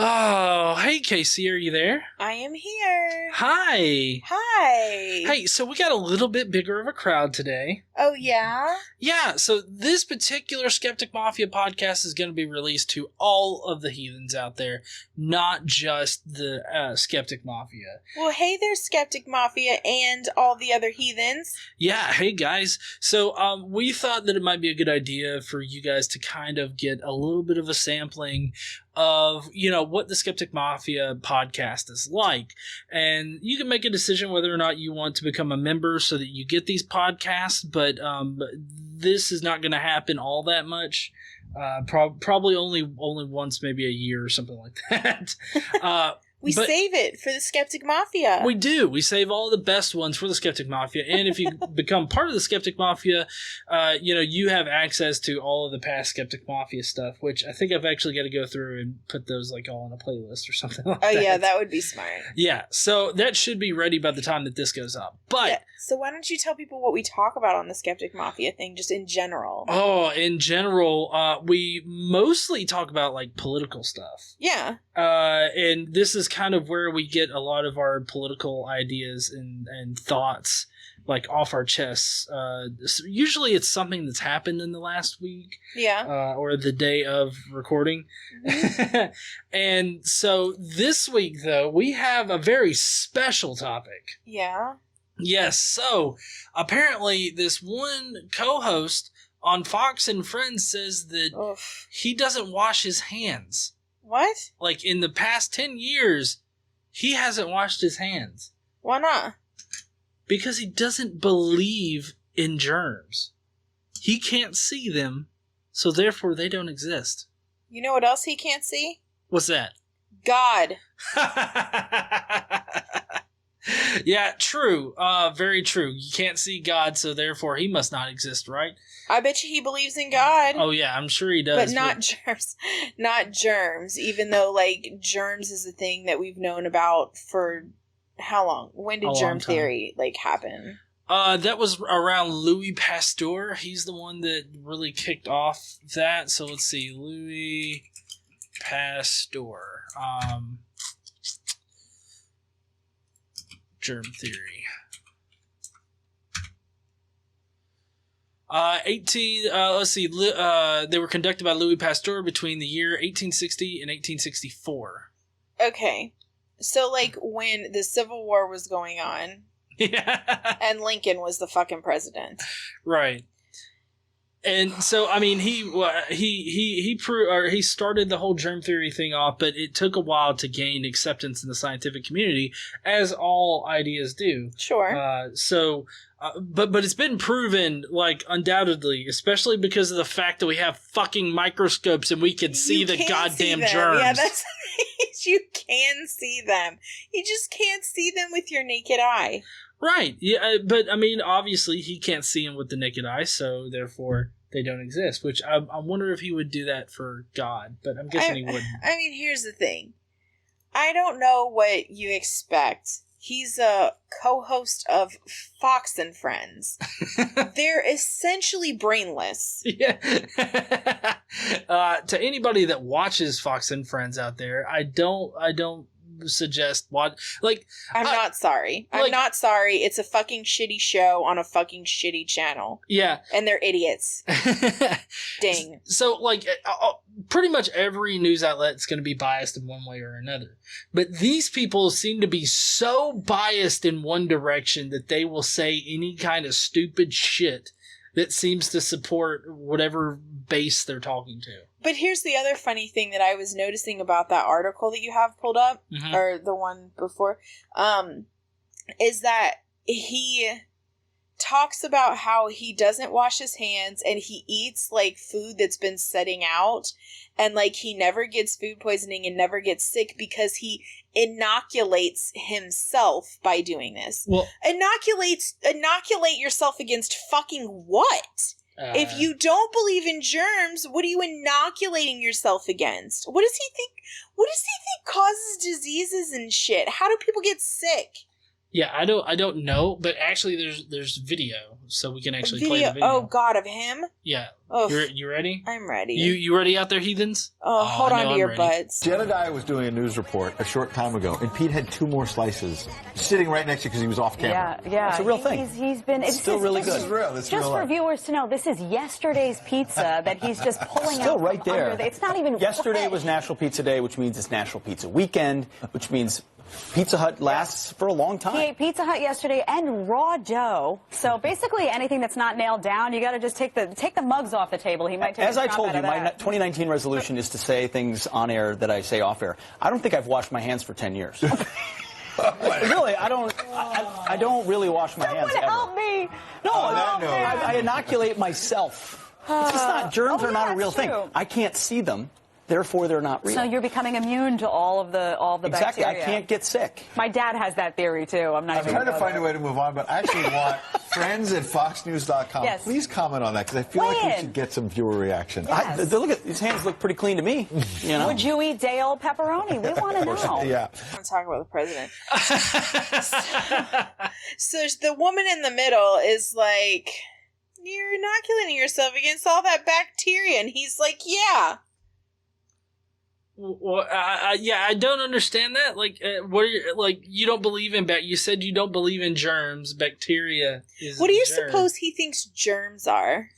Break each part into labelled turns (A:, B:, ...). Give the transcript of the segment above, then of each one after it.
A: Oh, hey Casey, are you there?
B: I am here.
A: Hi.
B: Hi.
A: Hey, so we got a little bit bigger of a crowd today.
B: Oh, yeah?
A: Yeah, so this particular Skeptic Mafia podcast is going to be released to all of the heathens out there, not just the Skeptic Mafia.
B: Well, hey there, Skeptic Mafia and all the other heathens.
A: Yeah, hey guys. So we thought that it might be a good idea for you guys to kind of get a little bit of a sampling of, what the Skeptic Mafia podcast is like. And you can make a decision whether or not you want to become a member so that you get these podcasts, but this is not going to happen all that much. Probably only once, maybe a year or something like that.
B: We save it for the Skeptic Mafia.
A: We do. We save all the best ones for the Skeptic Mafia. And if you become part of the Skeptic Mafia, you have access to all of the past Skeptic Mafia stuff, which I think I've actually got to go through and put those all in a playlist or something like that.
B: Oh, yeah, that would be smart.
A: Yeah, so that should be ready by the time that this goes up. But
B: yeah. So why don't you tell people what we talk about on the Skeptic Mafia thing, just in general?
A: Oh, in general, we mostly talk about, political stuff.
B: Yeah.
A: And this is kind of where we get a lot of our political ideas and thoughts, off our chests. So usually it's something that's happened in the last week.
B: Yeah.
A: Or the day of recording. Mm-hmm. And so this week, though, we have a very special topic.
B: Yeah.
A: Yes, so apparently this one co-host on Fox and Friends says that he doesn't wash his hands.
B: What?
A: In the past 10 years, he hasn't washed his hands.
B: Why not?
A: Because he doesn't believe in germs. He can't see them, so therefore they don't exist.
B: You know what else he can't see?
A: What's that?
B: God.
A: Yeah, true. Very true. You can't see God, so therefore he must not exist, right?
B: I bet you he believes in God.
A: Oh, yeah, I'm sure he does.
B: But not germs. Not germs, even though, germs is a thing that we've known about for how long? When did germ theory, happen?
A: That was around Louis Pasteur. He's the one that really kicked off that. So let's see. Louis Pasteur. Germ theory. Let's see. They were conducted by Louis Pasteur between the year 1860 and 1864.
B: Okay. So, when the Civil War was going on,
A: yeah,
B: and Lincoln was the fucking president.
A: Right. And so, I mean, he started the whole germ theory thing off, but it took a while to gain acceptance in the scientific community, as all ideas do.
B: Sure.
A: But it's been proven, undoubtedly, especially because of the fact that we have fucking microscopes and we can see the goddamn germs.
B: Yeah, that's you can see them. You just can't see them with your naked eye.
A: Right. Yeah, but I mean, obviously he can't see them with the naked eye, so therefore they don't exist. Which I wonder if he would do that for God, but I'm guessing he wouldn't.
B: I mean, here's the thing. I don't know what you expect. He's a co-host of Fox and Friends. They're essentially brainless.
A: Yeah. To anybody that watches Fox and Friends out there, I don't suggest
B: I'm not sorry. I'm not sorry. It's a fucking shitty show on a fucking shitty channel.
A: Yeah.
B: And they're idiots. Ding.
A: So, pretty much every news outlet is going to be biased in one way or another. But these people seem to be so biased in one direction that they will say any kind of stupid shit that seems to support whatever base they're talking to.
B: But here's the other funny thing that I was noticing about that article that you have pulled up,
A: mm-hmm.
B: or the one before, is that he talks about how he doesn't wash his hands and he eats food that's been setting out, and he never gets food poisoning and never gets sick because he inoculates himself by doing this.
A: Well,
B: inoculate yourself against fucking what? If you don't believe in germs, what are you inoculating yourself against? What does he think causes diseases and shit? How do people get sick?
A: Yeah, I don't know, but actually there's video, so we can actually play the video.
B: Oh God, of him?
A: Yeah,
B: Oh,
A: You ready?
B: I'm ready.
A: You ready out there, heathens?
B: Hold on to your
A: ready.
B: butts.
C: Jedediah was doing a news report a short time ago, and Pete had 2 more slices sitting right next to you because he was off camera.
D: Yeah.
E: It's a real thing.
D: He's been.
E: It's still really good.
C: This is real. This is
D: Just
C: real
D: for
C: life.
D: viewers to know, this is yesterday's pizza that he's just pulling
E: Still
D: out.
E: right
D: from
E: there.
D: under it's not even.
E: Yesterday
D: fresh.
E: was National Pizza Day, which means it's National Pizza Weekend, which means Pizza Hut lasts for a long
D: He
E: time.
D: ate Pizza Hut yesterday and raw dough. So basically, anything that's not nailed down, you got to just take the mugs off the table. He might take.
E: As
D: a
E: I
D: chop
E: told
D: out
E: you,
D: of
E: my
D: that.
E: 2019 resolution is to say things on air that I say off air. I don't think I've washed my hands for 10 years. Really, I don't really wash my hands
D: Someone
E: ever.
D: help me!
E: No,
C: that no.
E: I inoculate myself. It's just not, germs are not a
D: that's
E: real thing.
D: true.
E: I can't see them, therefore they're not real.
D: So you're becoming immune to all the
E: Exactly,
D: bacteria.
E: I can't get sick.
D: My dad has that theory too. I'm not.
C: I'm
D: even
C: trying to
D: gonna
C: find
D: go
C: a way to move on, but I actually want friends at foxnews.com.
D: Yes.
C: Please comment on that, because I feel
D: Weigh
C: like we
D: in.
C: should get some viewer reaction.
D: Yes.
E: Look at these hands, look pretty clean to me. You know.
D: Would you eat day old pepperoni? We want to know.
C: Yeah.
B: I'm talking about the president. So the woman in the middle is like, you're inoculating yourself against all that bacteria. And he's like, yeah.
A: Well, I don't understand that. Like, what are you, like? You don't believe in You said you don't believe in germs. Bacteria is.
B: What do you
A: a germ.
B: suppose he thinks germs are?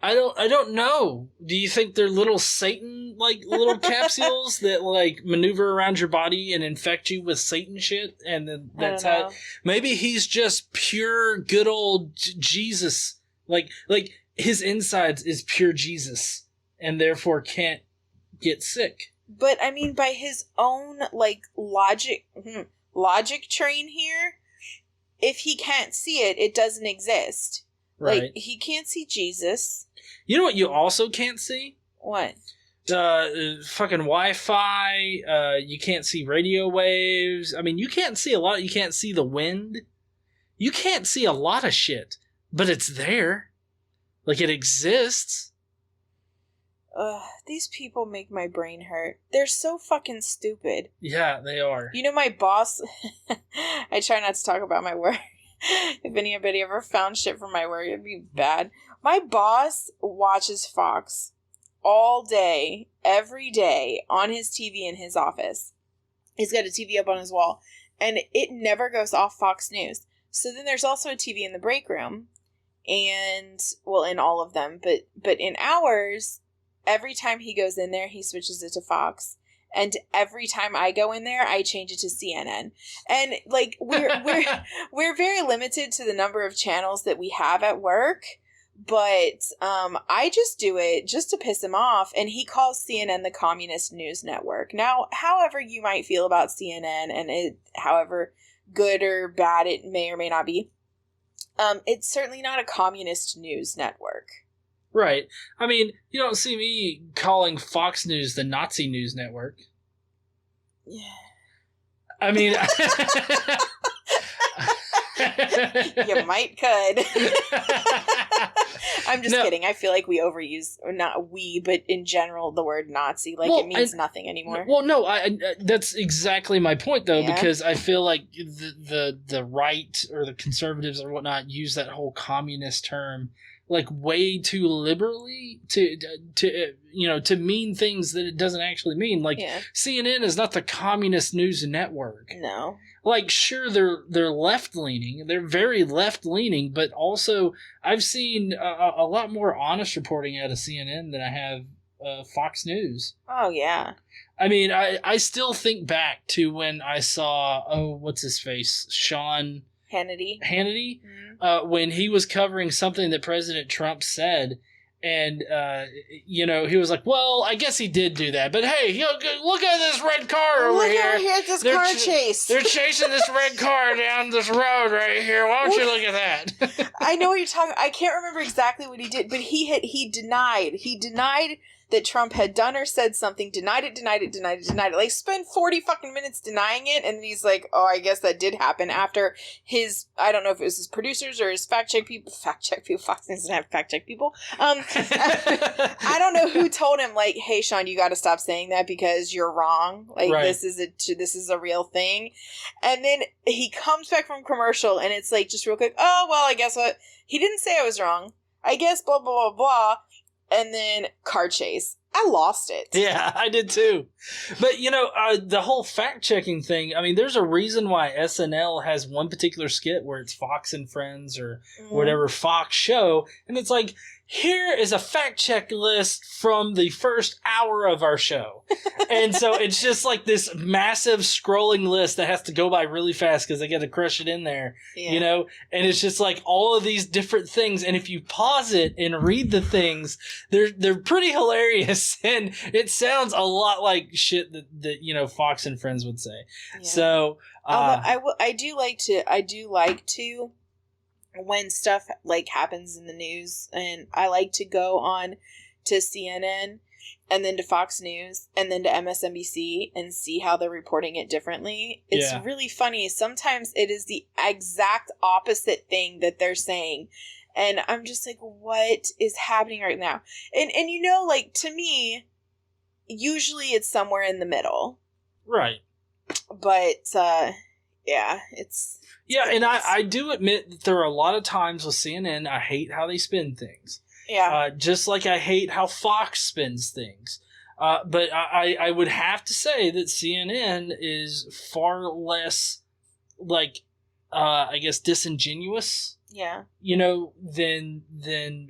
A: I don't know. Do you think they're little Satan little capsules that maneuver around your body and infect you with Satan shit? And then that's
B: I don't
A: how.
B: know.
A: Maybe he's just pure good old Jesus. Like his insides is pure Jesus, and therefore can't get sick.
B: But I mean, by his own logic train here, if he can't see it, it doesn't exist.
A: Right.
B: Like he can't see Jesus.
A: You know what you also can't see?
B: What?
A: Fucking Wi-Fi. You can't see radio waves. I mean, you can't see a lot. You can't see the wind. You can't see a lot of shit, but it's there. Like, it exists.
B: These people make my brain hurt. They're so fucking stupid.
A: Yeah, they are.
B: You know, my boss, I try not to talk about my work. If anybody ever found shit from my work, it'd be bad. My boss watches Fox all day, every day, on his TV in his office. He's got a TV up on his wall, and it never goes off Fox News. So then there's also a TV in the break room, and, well, in all of them, but in ours, every time he goes in there, he switches it to Fox. And every time I go in there, I change it to CNN. And we're very limited to the number of channels that we have at work. But I just do it just to piss him off. And he calls CNN the Communist News Network. Now, however you might feel about CNN and however good or bad it may or may not be, it's certainly not a communist news network.
A: Right. I mean, you don't see me calling Fox News the Nazi news network.
B: Yeah.
A: I mean...
B: You might could. I'm just kidding. I feel like we overuse, not we, but in general, the word Nazi. It means nothing anymore.
A: Well, no, that's exactly my point, though,
B: Yeah.
A: because I feel like the right or the conservatives or whatnot use that whole communist term way too liberally to mean things that it doesn't actually mean.
B: Yeah.
A: CNN is not the communist news network.
B: No.
A: Sure, they're left leaning. They're very left leaning, but also I've seen a lot more honest reporting out of CNN than I have Fox News.
B: Oh, yeah.
A: I mean, I still think back to when I saw what's his face, Sean
B: Hannity.
A: Mm-hmm. When he was covering something that President Trump said. And, he was like, well, I guess he did do that. But hey, look at this red car over here.
B: Look over here at this car chase.
A: They're chasing this red car down this road right here. Why don't you look at that?
B: I know what you're talking. I can't remember exactly what he did, but he denied that Trump had done or said something. Denied it. Spent 40 fucking minutes denying it, and then he's like, oh, I guess that did happen after his, I don't know if it was his producers or his fact check people. Fox News doesn't have fact check people. I don't know who told him, hey, Sean, you got to stop saying that because you're wrong.
A: Right.
B: This is a real thing. And then he comes back from commercial, and it's just real quick, oh, well, I guess what? He didn't say I was wrong. I guess blah, blah, blah, blah. And then car chase. I lost it.
A: Yeah, I did too. But, the whole fact-checking thing, I mean, there's a reason why SNL has one particular skit where it's Fox and Friends or whatever Fox show, and it's like, here is a fact-check list from the first hour of our show. And so it's just like this massive scrolling list that has to go by really fast because they got to crush it in there, And it's just like all of these different things. And if you pause it and read the things, they're pretty hilarious. And it sounds a lot like shit that Fox and Friends would say. Yeah. So,
B: I do like to when stuff like happens in the news, and I like to go on to CNN and then to Fox News and then to MSNBC and see how they're reporting it differently. It's really funny. Sometimes it is the exact opposite thing that they're saying. And I'm just like, what is happening right now? And to me, usually it's somewhere in the middle.
A: Right.
B: But, it's...
A: Yeah, and I do admit that there are a lot of times with CNN, I hate how they spin things.
B: Yeah.
A: Just like I hate how Fox spins things. But I would have to say that CNN is far less, I guess, disingenuous.
B: Yeah.
A: Than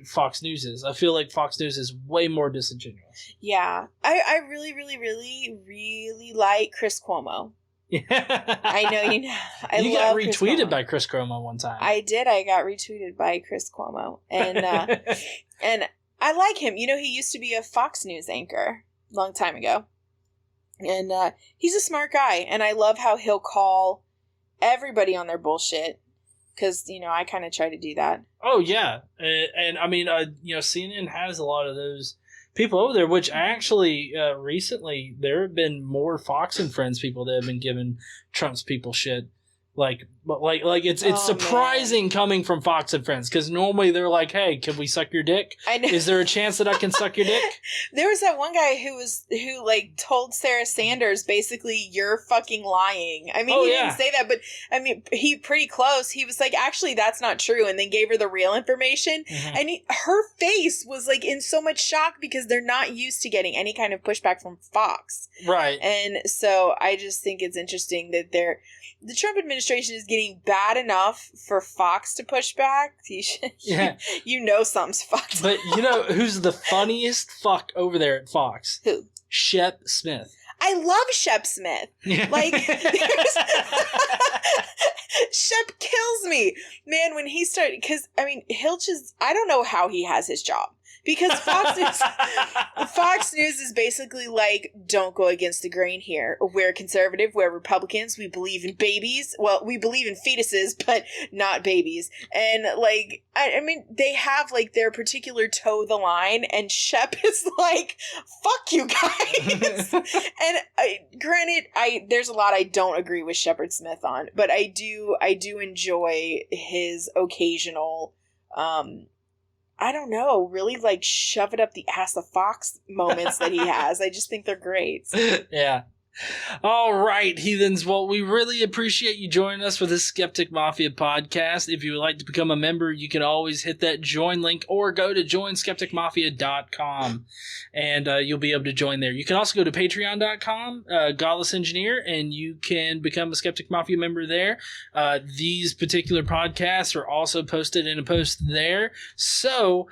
A: Fox News is. I feel like Fox News is way more disingenuous.
B: Yeah. I really, really, really, really like Chris Cuomo.
A: Yeah.
B: I know you know.
A: You got retweeted by Chris Cuomo one time.
B: I did. I got retweeted by Chris Cuomo. And and I like him. He used to be a Fox News anchor a long time ago. And he's a smart guy. And I love how he'll call everybody on their bullshit. Because, I kind of try to do that.
A: Oh, yeah. And I mean, CNN has a lot of those people over there, which actually recently there have been more Fox and Friends people that have been giving Trump's people shit. It's surprising coming from Fox and Friends, because normally they're like, "Hey, can we suck your dick?
B: I know.
A: Is there a chance that I can suck your dick?"
B: There was that one guy who told Sarah Sanders basically, "You're fucking lying." I mean, he didn't say that, but I mean, he pretty close. He was like, "Actually, that's not true," and then gave her the real information. Mm-hmm. And her face was in so much shock because they're not used to getting any kind of pushback from Fox,
A: right?
B: And so I just think it's interesting that the Trump administration is getting bad enough for Fox to push back. Something's fucked.
A: But who's the funniest fuck over there at Fox?
B: Who?
A: Shep Smith.
B: I love Shep Smith.
A: Yeah.
B: Shep kills me. Man, when he started, because, I don't know how he has his job. Because Fox News is basically don't go against the grain here. We're conservative, we're Republicans, we believe in babies. Well, we believe in fetuses, but not babies. And they have their particular toe the line, and Shep is fuck you guys. And granted, there's a lot I don't agree with Shepard Smith on, but I do enjoy his occasional I don't know, really shove it up the ass of Fox moments that he has. I just think they're great.
A: Yeah. All right, heathens. Well, we really appreciate you joining us for this Skeptic Mafia podcast. If you would like to become a member, you can always hit that join link or go to joinskepticmafia.com and you'll be able to join there. You can also go to patreon.com, Godless Engineer, and you can become a Skeptic Mafia member there. These particular podcasts are also posted in a post there. So,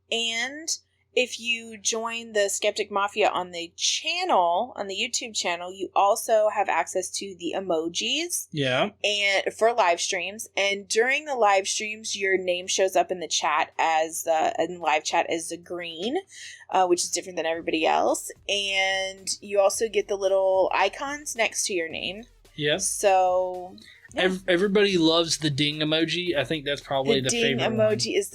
B: and if you join the Skeptic Mafia on the channel, on the YouTube channel, you also have access to the emojis.
A: Yeah.
B: And for live streams. And during the live streams, your name shows up in the chat in live chat as the green, which is different than everybody else. And you also get the little icons next to your name.
A: Yeah.
B: So
A: everybody loves the ding emoji. I think that's probably the favorite
B: ding emoji is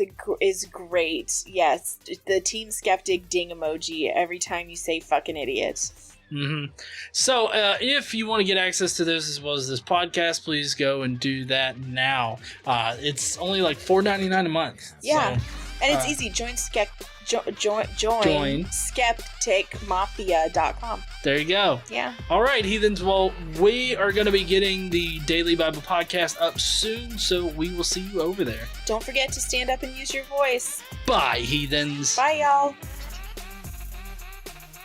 B: great. Yes, the Team Skeptic ding emoji every time you say fucking idiot.
A: Mm-hmm. So if you want to get access to this as well as this podcast, please go and do that now. It's only $4.99 a month.
B: Yeah,
A: so,
B: and it's easy. Join skepticmafia.com.
A: There you go.
B: Yeah.
A: All right, heathens. Well, we are going to be getting the Daily Bible Podcast up soon, so we will see you over there.
B: Don't forget to stand up and use your voice.
A: Bye, heathens.
B: Bye, y'all.